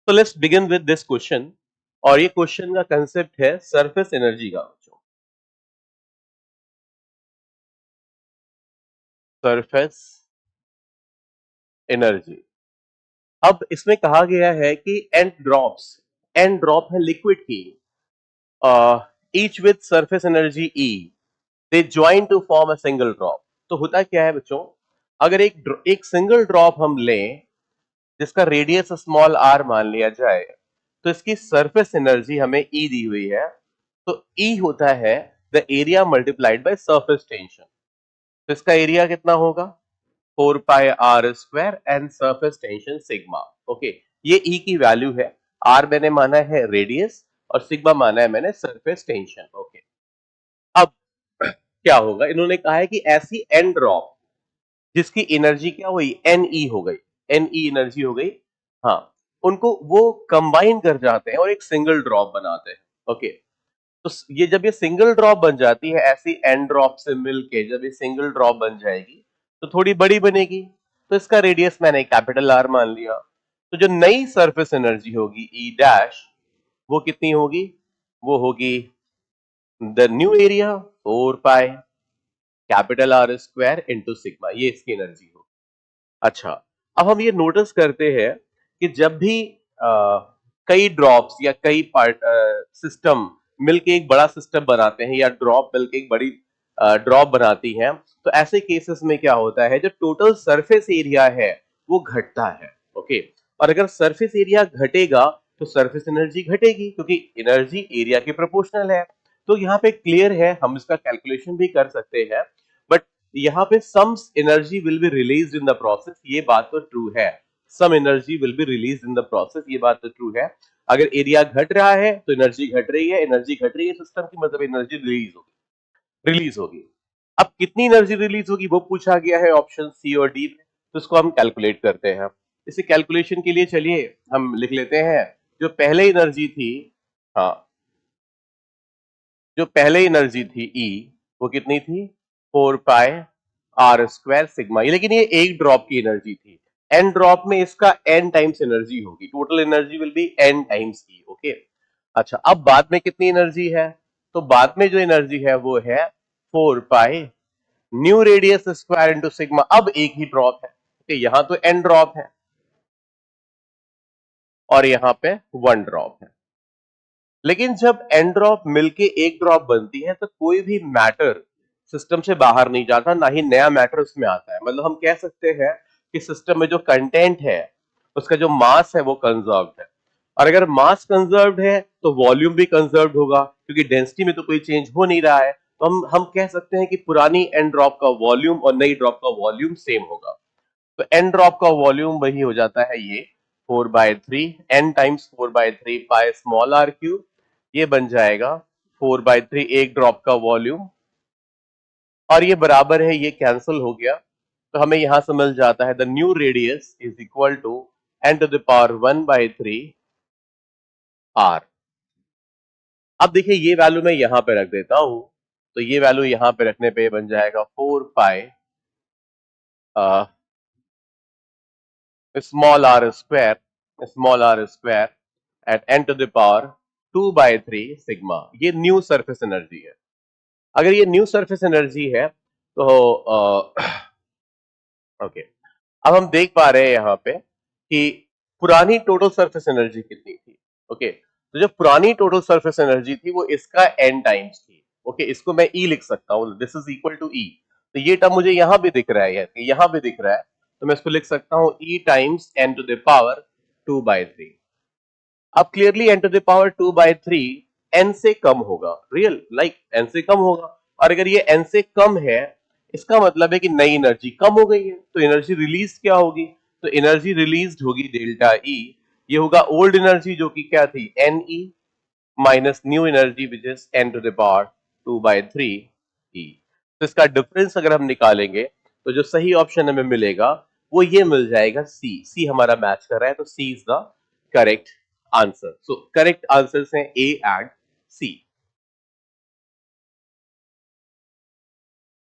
तो let's begin with this question. और ये क्वेश्चन का कंसेप्ट है सरफेस एनर्जी का। Surface energy. अब इसमें कहा गया है कि एन ड्रॉप है लिक्विड की, each with surface energy E, they join to form a single drop. तो होता क्या है बच्चों, अगर एक सिंगल ड्रॉप हम लें जिसका रेडियस स्मॉल आर मान लिया जाए, तो इसकी सरफेस एनर्जी हमें ई दी हुई है। तो ई होता है the area multiplied by surface tension. तो इसका एरिया कितना होगा, 4 पाई r square and surface tension sigma. Okay, ये ई की वैल्यू है। आर मैंने माना है रेडियस और सिग्मा माना है मैंने सरफेस टेंशन। ओके, अब क्या होगा, इन्होंने कहा है कि ऐसी एन ड्रॉप जिसकी एनर्जी क्या हुई, एन ई हो गई, एन ई एनर्जी हो गई। हाँ, उनको वो कंबाइन कर जाते हैं और एक सिंगल ड्रॉप बनाते हैं। ओके, तो ये जब ये सिंगल ड्रॉप बन जाती है, ऐसी एन ड्रॉप से मिलके जब ये सिंगल ड्रॉप बन जाएगी तो थोड़ी बड़ी बनेगी। तो इसका रेडियस मैंने कैपिटल आर मान लिया। तो जो नई सरफेस एनर्जी होगी ई डैश, वो कितनी होगी, वो होगी the new area 4 pi capital R square into sigma, ये इसकी एनर्जी होगी। अच्छा, अब हम ये नोटिस करते हैं कि जब भी कई ड्रॉप्स या कई पार्ट सिस्टम मिलके एक बड़ा सिस्टम बनाते हैं या ड्रॉप मिलके एक बड़ी ड्रॉप बनाती हैं, तो ऐसे केसेस में क्या होता है, जो टोटल सरफेस एरिया है वो घटता है। ओके, और अगर सरफेस एरिया घटेगा तो सरफेस एनर्जी घटेगी, क्योंकि एनर्जी एरिया के प्रोपोर्शनल है। तो यहाँ पे क्लियर है, हम इसका कैलकुलेशन भी कर सकते हैं। बट यहाँ पे some energy will be released in the process, ये बात तो ट्रू है। Some energy will be released in the process, ये बात तो ट्रू है। अगर एरिया घट रहा है तो एनर्जी घट रही है, एनर्जी घट रही है सिस्टम की, मतलब एनर्जी रिलीज होगी। अब कितनी एनर्जी रिलीज होगी वो पूछा गया है ऑप्शन सी और डी में, तो इसको हम कैलकुलेट करते हैं। इसे कैलकुलेशन के लिए चलिए हम लिख लेते हैं, जो पहले एनर्जी थी, हाँ, जो पहले एनर्जी थी ई, वो कितनी थी, 4 पाई r स्क्वायर सिग्मा। ये लेकिन ये एक ड्रॉप की एनर्जी थी। एन ड्रॉप में इसका एन टाइम्स एनर्जी होगी, total energy will be n times E. Okay, अच्छा, अब बाद में कितनी एनर्जी है, तो बाद में जो एनर्जी है वो है 4 pi nu radius square into sigma. अब एक ही ड्रॉप है, okay, यहां तो एन ड्रॉप है और यहां पे वन ड्रॉप है। लेकिन जब एन ड्रॉप मिलके एक ड्रॉप बनती है तो कोई भी मैटर सिस्टम से बाहर नहीं जाता, ना ही नया मैटर उसमें आता है। मतलब हम कह सकते हैं कि सिस्टम में जो कंटेंट है उसका जो मास है वो कंजर्व्ड है। और अगर मास कंजर्व्ड है तो वॉल्यूम भी कंजर्व्ड होगा, क्योंकि डेंसिटी में तो कोई चेंज हो नहीं रहा है। तो हम कह सकते हैं कि पुरानी एन ड्रॉप का वॉल्यूम और नई ड्रॉप का वॉल्यूम सेम होगा। तो एन ड्रॉप का वॉल्यूम वही हो जाता है ये 4/3, n times 4/3 pi small r cube. ये बन जाएगा 4/3 एक ड्रॉप का वॉल्यूम, और ये बराबर है, ये कैंसिल हो गया। तो हमें यहां से मिल जाता है the new radius is equal to n⁻⁴ r. अब देखिए ये वैल्यू मैं यहां पे रख देता हूं, तो ये वैल्यू यहां पे रखने पे बन जाएगा 4 pi small r square at n⁻²/3 sigma. ये न्यू सरफेस एनर्जी है। अगर ये न्यू सरफेस एनर्जी है तो ओके, अब हम देख पा रहे हैं यहाँ पे कि पुरानी टोटल सरफेस एनर्जी कितनी थी। ओके, तो जो पुरानी टोटल सरफेस एनर्जी थी वो इसका एन टाइम्स थी। ओके, इसको मैं ई लिख सकता हूँ, दिस इज इक्वल टू ई। तो ये टर्म मुझे यहां भी दिख रहा है, यहां भी दिख रहा है, तो मैं इसको लिख सकता हूँ ई टाइम्स n⁻²/3। अब क्लियरली n⁻²/3 n से कम होगा, रियल लाइक n से कम होगा। और अगर ये n से कम है, इसका मतलब है कि नई एनर्जी कम हो गई है। तो एनर्जी रिलीज क्या होगी, तो एनर्जी रिलीज होगी डेल्टा ई। ये होगा ओल्ड एनर्जी जो कि क्या थी, n E, minus new energy which is n⁻²/3 E. तो इसका डिफरेंस अगर हम निकालेंगे तो जो सही ऑप्शन हमें मिलेगा वो ये मिल जाएगा, सी। सी हमारा मैच कर रहा है, तो C is the correct answer. So correct answer है ए एंड सी।